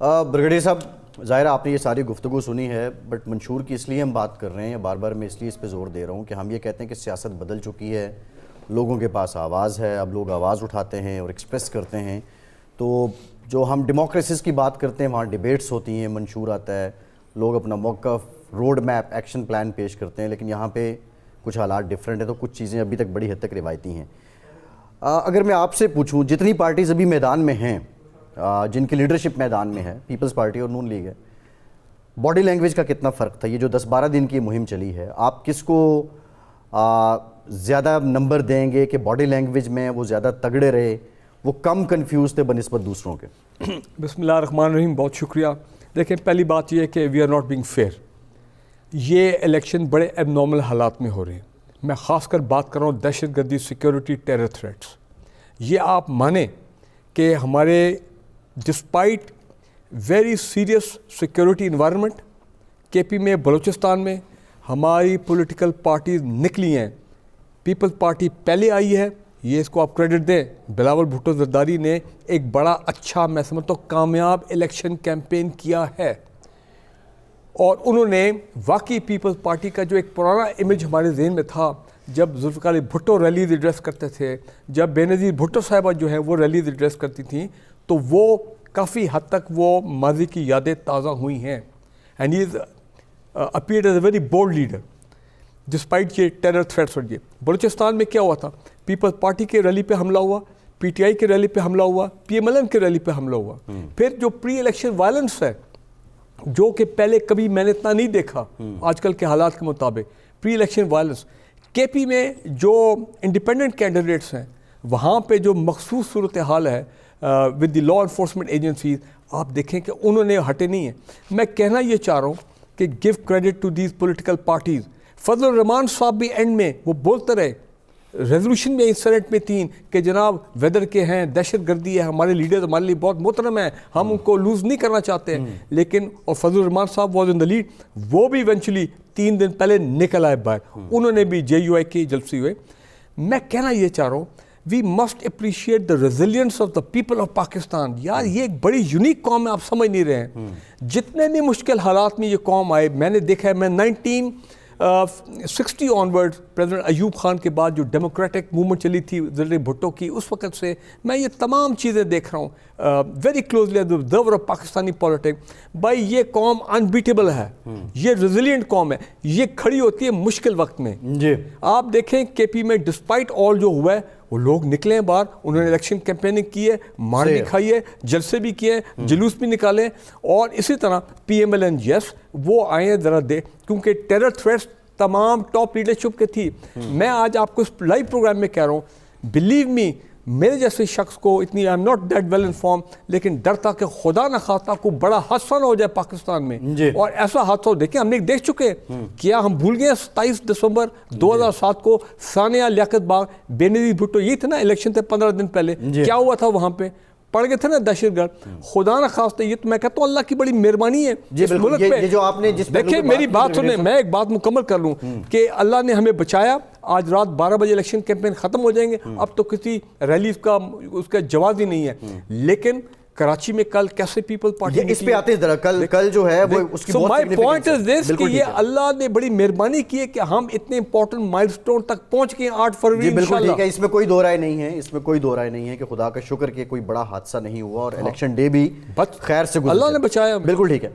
Brigadier صاحب، ظاہر آپ نے یہ ساری گفتگو سنی ہے، بٹ منشور کی اس لیے ہم بات کر رہے ہیں، بار بار میں اس لیے اس پہ زور دے رہا ہوں کہ ہم یہ کہتے ہیں کہ سیاست بدل چکی ہے، لوگوں کے پاس آواز ہے، اب لوگ آواز اٹھاتے ہیں اور ایکسپریس کرتے ہیں. تو جو ہم ڈیموکریسیز کی بات کرتے ہیں وہاں ڈیبیٹس ہوتی ہیں، منشور آتا ہے، لوگ اپنا موقف، روڈ میپ، ایکشن پلان پیش کرتے ہیں، لیکن یہاں پہ کچھ حالات ڈیفرنٹ ہیں، تو کچھ چیزیں ابھی تک بڑی حد تک روایتی ہیں. اگر میں آپ سے پوچھوں، جتنی پارٹیز ابھی میدان میں ہیں، جن کی لیڈرشپ میدان میں ہے، پیپلز پارٹی اور نون لیگ ہے، باڈی لینگویج کا کتنا فرق تھا؟ یہ جو 10-12 دن کی مہم چلی ہے، آپ کس کو زیادہ نمبر دیں گے کہ باڈی لینگویج میں وہ زیادہ تگڑے رہے، وہ کم کنفیوز تھے بنسبت دوسروں کے؟ بسم اللہ الرحمن الرحیم. بہت شکریہ. دیکھیں، پہلی بات یہ ہے کہ we are not being fair. یہ الیکشن بڑے ایب نارمل حالات میں ہو رہے ہیں. میں خاص کر بات کر رہا ہوں دہشت گردی، سیکیورٹی، ٹیرر تھریٹس. یہ آپ مانیں کہ ہمارے despite very serious security environment, کے پی میں، بلوچستان میں ہماری پولیٹیکل پارٹیز نکلی ہیں. پیپلز پارٹی پہلے آئی ہے، یہ اس کو آپ کریڈٹ دیں. بلاول بھٹو زرداری نے ایک بڑا اچھا، میں سمجھتا ہوں کامیاب الیکشن کیمپین کیا ہے، اور انہوں نے واقعی پیپلز پارٹی کا جو ایک پرانا امیج ہمارے ذہن میں تھا، جب ذوالفقار علی بھٹو ریلیز ایڈریس کرتے تھے، جب بےنظیر بھٹو صاحبہ جو ہیں وہ ریلیز ایڈریس کرتی تھیں، تو وہ کافی حد تک وہ ماضی کی یادیں تازہ ہوئی ہیں. And he is appeared as a very bold leader despite یہ ٹیرر تھریٹس. اور یہ بلوچستان میں کیا ہوا تھا؟ پیپلز پارٹی کے ریلی پہ حملہ ہوا، پی ٹی آئی کے ریلی پہ حملہ ہوا، پی ایم ایل این کے ریلی پہ حملہ ہوا. پھر جو پری الیکشن وائلنس ہے، جو کہ پہلے کبھی میں نے اتنا نہیں دیکھا آج کل کے حالات کے مطابق، پری الیکشن وائلنس. کے پی میں جو انڈیپینڈنٹ کینڈیڈیٹس ہیں، وہاں پہ جو مخصوص صورتحال ہے with the law enforcement agencies, آپ دیکھیں کہ انہوں نے ہٹے نہیں ہیں. میں کہنا یہ چاہ رہا ہوں کہ give credit to these political parties. Fazl ur Rehman صاحب بھی اینڈ میں وہ بولتے رہے، ریزولوشن میں سینٹ میں 3 کہ جناب ویدر کے ہیں، دہشت گردی ہے، ہمارے لیڈرز ہمارے لیے بہت محترم ہیں، ہم ان کو لوز نہیں کرنا چاہتے ہیں. لیکن اور فضل الرحمان صاحب واز ان دا لیڈ، وہ بھی ایونچولی 3 دن پہلے نکل آئے باہر. انہوں نے بھی جے یو آئی کے جلسے ہوئے. میں کہنا یہ چاہ رہا ہوں، we must appreciate the resilience of the people of Pakistan. یار یہ ایک بڑی یونیک قوم ہے، آپ سمجھ نہیں رہے ہیں. جتنے بھی مشکل حالات میں یہ قوم آئے، میں نے دیکھا ہے، میں 1960 آنورڈ پریزیڈنٹ ایوب خان کے بعد جو ڈیموکریٹک موومنٹ چلی تھی زلزلے بھٹو کی، اس وقت سے میں یہ تمام چیزیں دیکھ رہا ہوں very closely as observer of Pakistani politics. بھائی یہ قوم انبیٹیبل ہے، یہ ریزیلینٹ قوم ہے، یہ کھڑی ہوتی ہے مشکل وقت میں. جی آپ دیکھیں کے پی میں ڈسپائٹ آل جو ہوا ہے، وہ لوگ نکلے ہیں باہر، انہوں نے الیکشن کیمپیننگ کی ہے، مار بھی کھائی ہے، جلسے بھی کیے ہیں، جلوس بھی نکالے. اور اسی طرح پی ایم ایل این، یس وہ آئے ہیں ذرا دے، کیونکہ ٹیرر تھریٹس تمام ٹاپ لیڈرشپ کے تھی. میں آج آپ کو اس لائیو پروگرام میں کہہ رہا ہوں، بلیو می، میرے جیسے شخص کو اتنی I am not that well inform, لیکن ڈرتا کہ خدا نہ خواستہ کو بڑا حادثہ نہ ہو جائے پاکستان میں. اور ایسا حادثہ ہو، دیکھیں ہم نے دیکھ چکے. کیا ہم بھول گئے 27 دسمبر 2007 کو ثانیہ لیاقت باغ، بےنظیر بھٹو، یہ تھے نا الیکشن تھے 15 دن پہلے، کیا ہوا تھا وہاں پہ؟ پڑ گئے تھے نا دہشت گرد. خدا نہ خواستہ، یہ تو میں کہتا ہوں اللہ کی بڑی مہربانی ہے اس ملک پہ. جو آپ نے دیکھیں میری بات سنیں، میں ایک بات مکمل کر لوں کہ اللہ نے ہمیں بچایا. آج رات 12 بجے الیکشن کیمپین ختم ہو جائیں گے، اب تو کسی ریلیز کا اس کا جواز ہی نہیں ہے. لیکن کراچی میں کل کیسے پیپل پارٹی، اس پہ آتے ہیں ذرا. کل جو ہے وہ اس کی بہت مائی پوائنٹ از دس کہ یہ اللہ نے بڑی مہربانی کی ہے کہ ہم اتنے امپورٹنٹ مائل سٹون تک پہنچ گئے 8 فروری. بالکل ٹھیک ہے، اس میں کوئی دو رائے نہیں ہے، اس میں کوئی دو رائے نہیں ہے کہ خدا کا شکر کہ کوئی بڑا حادثہ نہیں ہوا اور الیکشن ڈے بھی خیر سے گزرا، اللہ نے بچایا. بالکل ٹھیک ہے.